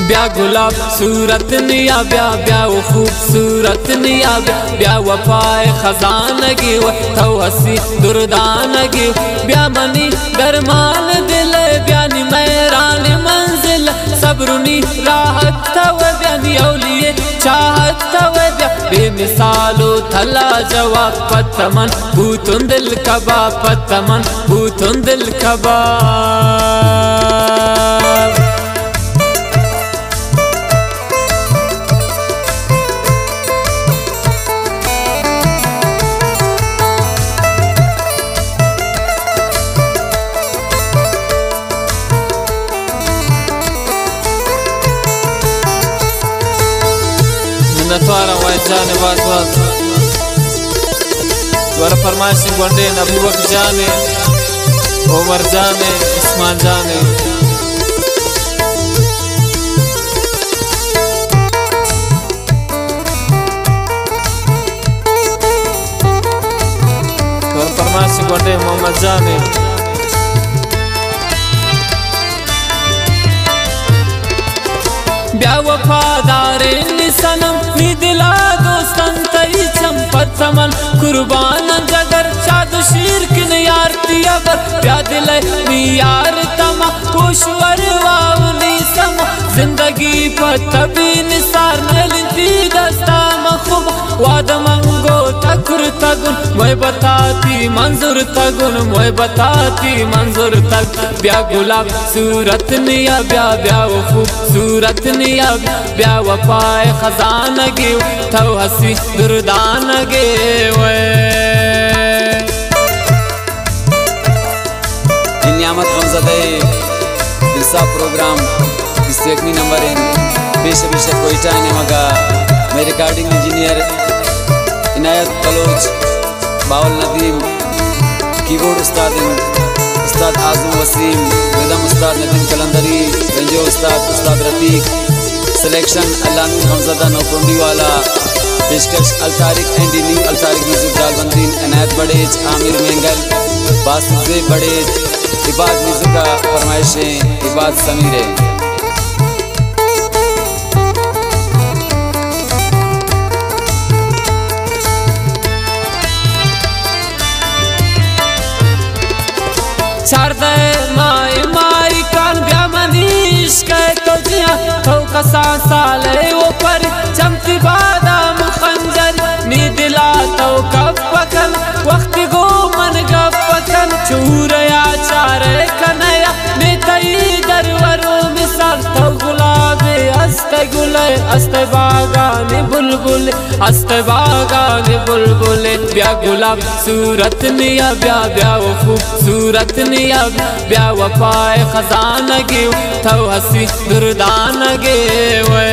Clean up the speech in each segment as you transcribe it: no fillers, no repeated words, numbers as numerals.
ब्या गुलाब सूरत निया ब्या ब्या वो खूबसूरत निया ब्या ब्या वफाए खजानगी व तो हसी दुर्दानगी ब्या मनी दरमान दिल ब्या नि मैरान मंजिल सबरुनी राहत तव ब्या नि औलिए चाहत तव ब्या बेमिसालो थला जवाब पतमन भूतुन दिल कबा पतमन भूतुन दिल कबा नथवारा वायजाने बात द्वारा फरमाइशी गोंडे नबी वक्त जाने उमर जाने उस्मान जाने द्वारा फरमाइशी गोंडे मोहम्मद जाने ब्या वफादार सनम नी दिला दोस्तन तई चंपत समन कुर्बान जगर शादो शीर किन यार तियावर ब्या दिल नी यार तमा कोशवर वावनी सम जिंदगी पर तभी निसार नलिंती दस्ता मखुब वाद मंगो तकुर तगुन मोय बताती मंजूर तगुन मोय बताती मंजूर तग ब्या गुलाब सूरत निया ब्या ब्या वो खूबसूरत निया ब्या वफाए खजानगी तो हसी दुर्दानगी वे नियामत गमज़दे दिलसा प्रोग्राम इस्तेकनी नंबर इन पेश कोयटा ने मगा मैं रिकॉर्डिंग इंजीनियर इनायत बलोच बावल नदीम कीबोर्ड उस्ताद आज़म वसीम रिदम उस्ताद नदीम कलंदरी रंजो उस्ताद रफीक सिलेक्शन अल्लामी गमज़दा नौकुंडी वाला पेशकश अलतारिक एंडी न्यू अलतारिक म्यूजिक दालबंदीन इनायत बड़ेज आमिर मेंगल बासुज़े बड़ेज इबाद म्यूजिक का फरमाइशें इबाद समीरे चारदे माई माई कान ब्या मनीष के तो जिया तो कसा साले वो पर चमती बादाम खंजर नी दिला तो कब पकन वक्त गो मन गप पकन चूरया चारे कन्हैया ने तई दरवरो मिसाल तो गुलाबे अस्ते गुले अस्ते बागाने बुलबुल अस्ते बागाने बुलबुल ब्या गुलाब सूरत निया ब्या ब्या वो खूबसूरत निया ब्या वफाए खजानगी तो हसी दुर्दानगी वे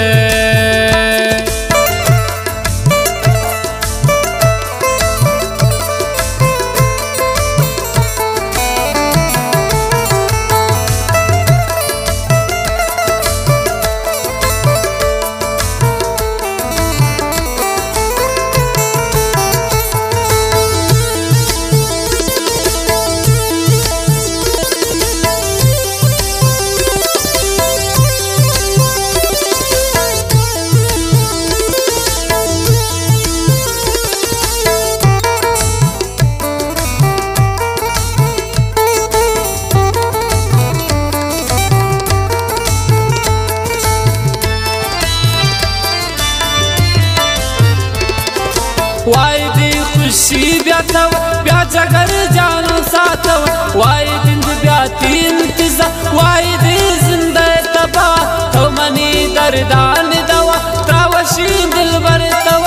वाई खुशी ब्या तव ब्या जगर जानो साथव वाई बिंद ब्या तीन तिजा वाई दी जिंदा तबा तो मनी दर्दान दवा त्रावशी दिल बर तव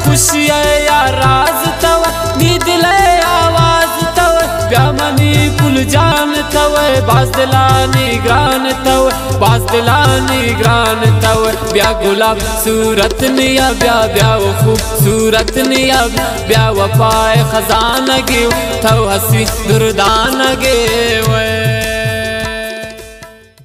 खुशी या राज तव नी दिल आवाज तव ब्या मनी कुल जान तव बास दिलानी ग्रान तव बास दिलानी ग्रान तव ब्या गुलाब सूरत निया ब्या ब्या वो खूबसूरत निया ब्या वफाए खजानगी तो हसी दुर्दानगी वे।